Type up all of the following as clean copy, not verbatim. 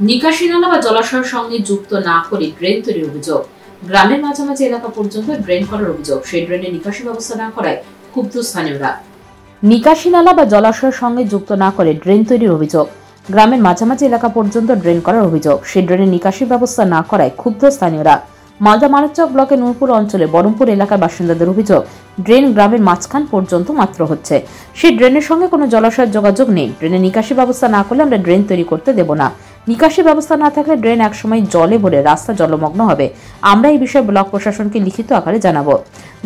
নিকাশি নালা বা জলাশয়ের সঙ্গে যুক্ত না করে ড্রেন তৈরির অভিযোগ। গ্রামের মাঝামাঝি এলাকা পর্যন্ত ড্রেন করার অভিযোগ। সেই ড্রেনে নিকাশি ব্যবস্থা না করায় ক্ষুব্ধ স্থানীয়রা। নিকাশি নালা বা জলাশয়ের সঙ্গে যুক্ত না করে ড্রেন তৈরির অভিযোগ। গ্রামের মাঝামাঝি এলাকা পর্যন্ত ড্রেন করার অভিযোগ। সেই ড্রেনে নিকাশি ব্যবস্থা না করায় ক্ষুব্ধ স্থানীয়রা। মালদা মানিকচক ব্লকের নূরপুর অঞ্চলে বরমপুর এলাকার বাসিন্দাদের অভিযোগ, ড্রেন গ্রামের মাঝখান পর্যন্ত মাত্র হচ্ছে। সেই ড্রেনের সঙ্গে কোনো জলাশয়ের যোগাযোগ নেই। ড্রেনে নিকাশি ব্যবস্থা না করলে আমরা ড্রেন তৈরি করতে দেব না। নিকাশি ব্যবস্থা না থাকলে ড্রেন একসময় জলে ভরে রাস্তা জলমগ্ন হবে। আমরা এই বিষয়ে ব্লক প্রশাসনকে লিখিত আকারে জানাবো।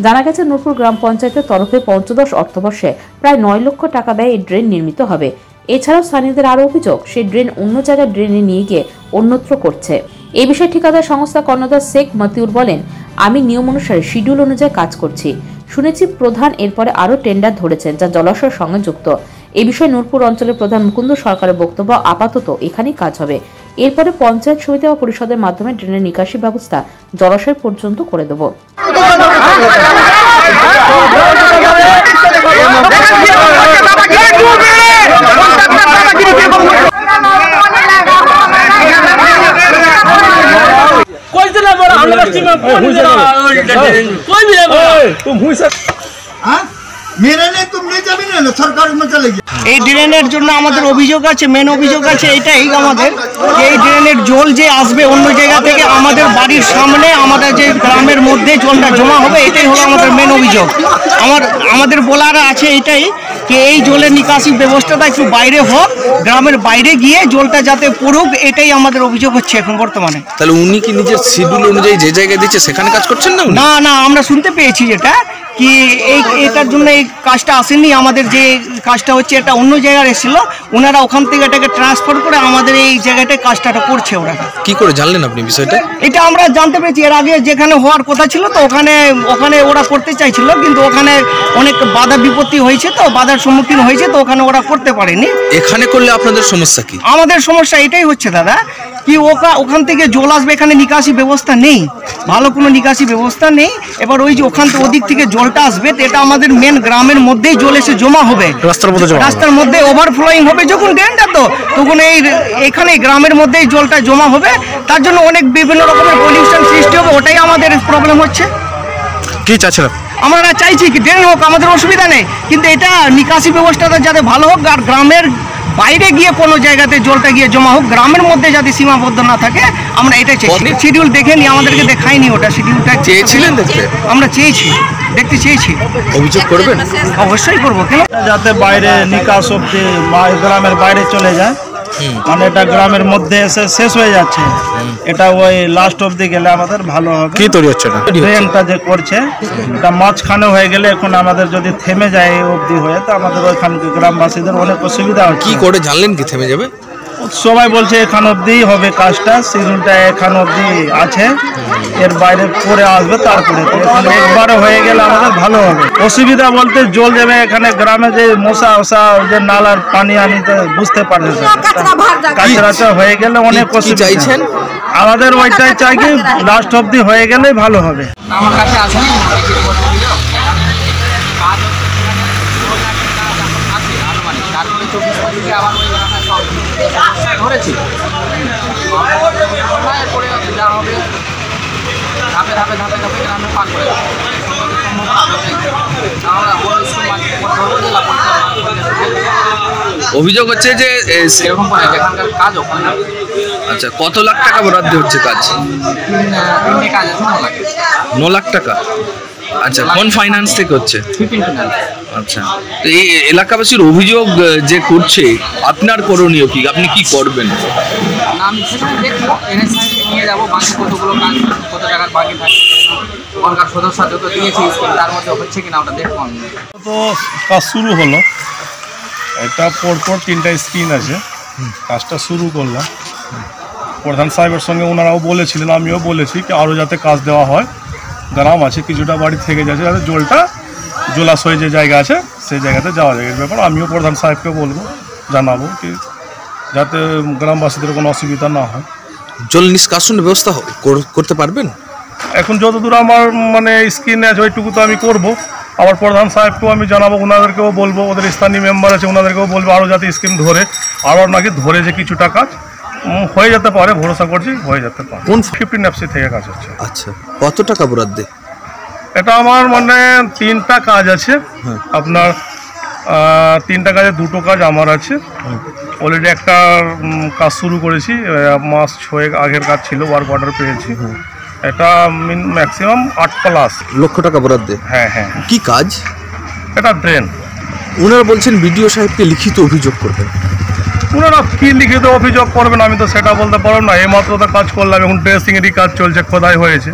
জানা গেছে, নূরপুর গ্রাম পঞ্চায়েতের তরফে পঞ্চদশ অর্থবর্ষে প্রায় 9 লক্ষ টাকা ব্যয়ে এই ড্রেন নির্মিত হবে। এছাড়াও স্থানীয়দের আরও অভিযোগ, সেই ড্রেন অন্য জায়গায় ড্রেনে নিয়ে গিয়ে অন্যত্র করছে। এই বিষয়ে ঠিকাদার সংস্থা কর্ণধার শেখ মতিউর বলেন, আমি নিয়ম অনুসারে শিডিউল অনুযায়ী কাজ করছি। শুনেছি প্রধান এরপরে আরও টেন্ডার ধরেছেন, যা জলাশয়ের সঙ্গে যুক্ত। এই বিষয়ে নূরপুর অঞ্চলের প্রধান মুকুন্দ সরকারের বক্তব্য, আপাতত এখানেই কাজ হবে। এরপরে পঞ্চায়েত সমিতি বা পরিষদের মাধ্যমে ড্রেনের নিকাশি ব্যবস্থা জলাশয় পর্যন্ত করে দেব। এই ড্রেনের জন্য আমাদের অভিযোগ আছে, মেন অভিযোগ আছে এটাই আমাদের, এই ড্রেনের জল যে আসবে অন্য জায়গা থেকে আমাদের বাড়ির সামনে, আমাদের যে গ্রামের মধ্যে জলটা জমা হবে, এটাই হলো আমাদের মেন অভিযোগ। আমাদের বলার আছে এটাই যে এই জলের নিকাশি ব্যবস্থাটা একটু বাইরে হোক, গ্রামের বাইরে গিয়ে জলটা যাতে পড়ুক, এটাই আমাদের অভিযোগ হচ্ছে এখন বর্তমানে। তাহলে উনি কি নিজের শিডিউল অনুযায়ী যে জায়গায় দিচ্ছে সেখানে কাজ করছেন না? না না, আমরা শুনতে পেয়েছি যেটা কি এটার জন্য এই কাজটা আসেনি, আমাদের যে কাজটা হচ্ছে এটা অন্য জায়গায় এসেছিল, ওনারা ওখান থেকে এটাকে ট্রান্সফার করে আমাদের এই জায়গাটায় কাজটা করছে। ওরা কি করে জানলেন আপনি বিষয়টা? এটা আমরা জানতে পেরেছি এর আগে যেখানে হওয়ার কথা ছিল, তো ওখানে ওরা করতে চাইছিল, কিন্তু ওখানে অনেক বাধা বিপত্তি হয়েছে, তো বাধার সম্মুখীন হয়েছে, তো ওখানে ওরা করতে পারেনি। এখানে করলে আপনাদের সমস্যা কি? আমাদের সমস্যা এটাই হচ্ছে দাদা, কি ওখান থেকে জল আসবে, এখানে নিকাশি ব্যবস্থা নেই, ভালো কোনো নিকাশি ব্যবস্থা নেই। এবার ওই যে ওখান থেকে ওদিক থেকে জলটা আসবে, এটা আমাদের মেন গ্রামের মধ্যেই জল এসে জমা হবে, রাস্তার মধ্যে ওভারফ্লোয়িং হবে যখন ড্রেনটা, তখন এখানে গ্রামের মধ্যেই জলটা জমা হবে, তার জন্য অনেক বিভিন্ন রকমের পলিউশন সৃষ্টি হবে, ওটাই আমাদের প্রবলেম হচ্ছে। কি চাচ্ছেন? আমরা চাইছি কি ড্রেন হোক, আমাদের অসুবিধা নেই, কিন্তু এটা নিকাশি ব্যবস্থাটা যাতে ভালো হোক, আর গ্রামের বাইরে গিয়ে কোনো জায়গাতে জলটা গিয়ে জমা হোক, গ্রামের মধ্যে যাতে সীমাবদ্ধ না থাকে, আমরা এটাই চাইছি। শিডিউল দেখেনি, আমাদেরকে দেখায়নি, ওটা শিডিউলটা চেয়েছিলেন দেখতে? আমরা চেয়েছি, দেখতে চেয়েছি। অভিযোগ করবেন? অবশ্যই করবো, কেন? যাতে বাইরে নিকাশ অব্দি গ্রামের বাইরে চলে যায়, মানে এটা গ্রামের মধ্যে এসে শেষ হয়ে যাচ্ছে, এটা ওই লাস্ট অব্দি গেলে আমাদের ভালো হবে। কি তৈরি হচ্ছে না ড্রেনটা যে করছে এটা মাঝখানে হয়ে গেলে, এখন আমাদের যদি থেমে যায় অব্দি হয়ে, তো আমাদের ওইখানকার গ্রামবাসীদের অনেক অসুবিধা হচ্ছে। কি করে জানলেন কি থেমে যাবে? সবাই বলছে এখান অব্দি হবে কাজটা, শিডিউলটা এখান অব্দি আছে, এর বাইরে পরে আসবে, তারপরে একবারে হয়ে গেলে আমাদের ভালো হবে। অসুবিধা বলতে জল যাবে এখানে, গ্রামে যে মশা যে নালার পানি আনিতে বুঝতে পারে, কাঁচরাটা হয়ে গেলে অনেক অসুবিধা। আমাদের ওইটাই চাই কি লাস্ট অব্দি হয়ে গেলে ভালো হবে। আমার কাছে আসেনি ধরেছি, এরপরে যা হবে ধাপে ধাপে ধাপে ধাপে গ্রামে পাক করে অভিযোগ হচ্ছে যে সেরকম করে যেখানকার কাজ ওখানে। আচ্ছা, কত লাখ টাকা বরাদ্দ হচ্ছে কাজ? কাজ আছে 9 লাখ। 9 লাখ টাকা? আচ্ছা, কোন ফাইন্যান্স থেকে হচ্ছে? আচ্ছা, তো এই এলাকাবাসীর অভিযোগ যে করছে, আপনার করণীয় কি? আপনি কি করবেন? আমি সেটা দেখবো, নিয়ে যাবো, বাকি কতগুলো কাজ, কত টাকার বাকি থাকে, ওখানকার সদস্য যত দিয়েছে তার মধ্যে হচ্ছে কিনা ওটা দেখবো। আমি তো কাজ শুরু হলো, এটা পরপর 3টা স্ক্রিন আছে, কাজটা শুরু করলাম। প্রধান সাহেবের সঙ্গে ওনারাও বলেছিলেন, আমিও বলেছি কি আরও যাতে কাজ দেওয়া হয়, গ্রাম আছে কিছুটা বাড়ি থেকে যাচ্ছে, যাতে জলটা জলাশয় যে জায়গা আছে সেই জায়গাতে যাওয়া যায়। এর ব্যাপার আমিও প্রধান সাহেবকে বলবো, জানাবো কি যাতে গ্রামবাসীদের কোনো অসুবিধা না হয়। জল নিষ্কাশনের ব্যবস্থা করতে পারবেন? এখন যতদূর আমার মানে স্ক্রিনে আছে ওইটুকু তো আমি করবো। আবার প্রধান সাহেবকেও আমি জানাবো, ওনাদেরকেও বলবো, ওদের স্থানীয় মেম্বার আছে ওনাদেরকেও বলবো আরও যাতে স্কিম ধরে, আরও নাকি ধরে যে কিছুটা কাজ হয়ে যেতে পারে, ভরসা করছি হয়ে যেতে পারে। কোন 15 FC থেকে কাজ হচ্ছে। আচ্ছা, কত টাকা বরাদ্দে? এটা আমার মানে 3টা কাজ আছে আপনার, 3টা কাজে 2টো কাজ আমার আছে। অলরেডি একটা কাজ শুরু করেছি, মাস 6 আগের কাজ ছিল, ওয়ার্ক অর্ডার পেয়েছি। এটা ম্যাক্সিমাম 8+ লক্ষ টাকা বরাদ্দে। হ্যাঁ হ্যাঁ। কি কাজ? এটা ড্রেন। ওনারা বলছেন বিডিও সাহেবকে লিখিত অভিযোগ করবেন। ওনারা কি লিখিত অভিযোগ করবেন আমি তো সেটা বলতে পারবো না। এইমাত্র তো কাজ করলাম, এখন ড্রেসিংয়েরই কাজ চলছে, খোদাই হয়েছে,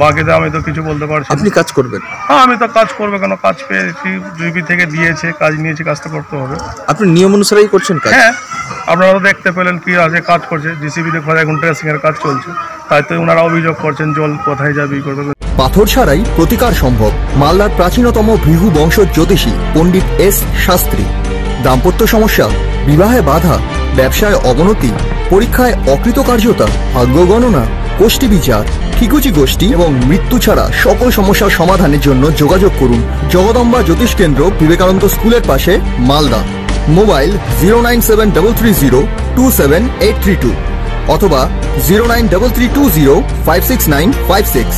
বাকিতে আমি তো কিছু বলতে পারছি না। আপনি কাজ করবেন? হ্যাঁ, আমি তো কাজ করবো, কেন কাজ পেয়েছি, জিপি থেকে দিয়েছে, কাজ নিয়েছি, কাজটা করতে হবে। আপনি নিয়ম অনুসারেই করছেন কাজ? হ্যাঁ, আপনারা তো দেখতে পেলেন কি আছে, কাজ করছে জিসিবিতে, খোদাই এখন ড্রেসিংয়ের কাজ চলছে, তাই তো ওনারা অভিযোগ করছেন জল কোথায় যাবে করবে। পাথর ছাড়াই প্রতিকার সম্ভব। মালদার প্রাচীনতম ভৃগু বংশ জ্যোতিষী পণ্ডিত এস শাস্ত্রী। দাম্পত্য সমস্যা, বিবাহে বাধা, ব্যবসায় অবনতি, পরীক্ষায় অকৃতকার্যতা, ভাগ্য গণনা, গোষ্ঠী বিচার, ঠিকুচি গোষ্ঠী এবং মৃত্যু ছাড়া সকল সমস্যার সমাধানের জন্য যোগাযোগ করুন জগদম্বা জ্যোতিষ কেন্দ্র, বিবেকানন্দ স্কুলের পাশে, মালদা। মোবাইল 09733027832 অথবা 09332056956।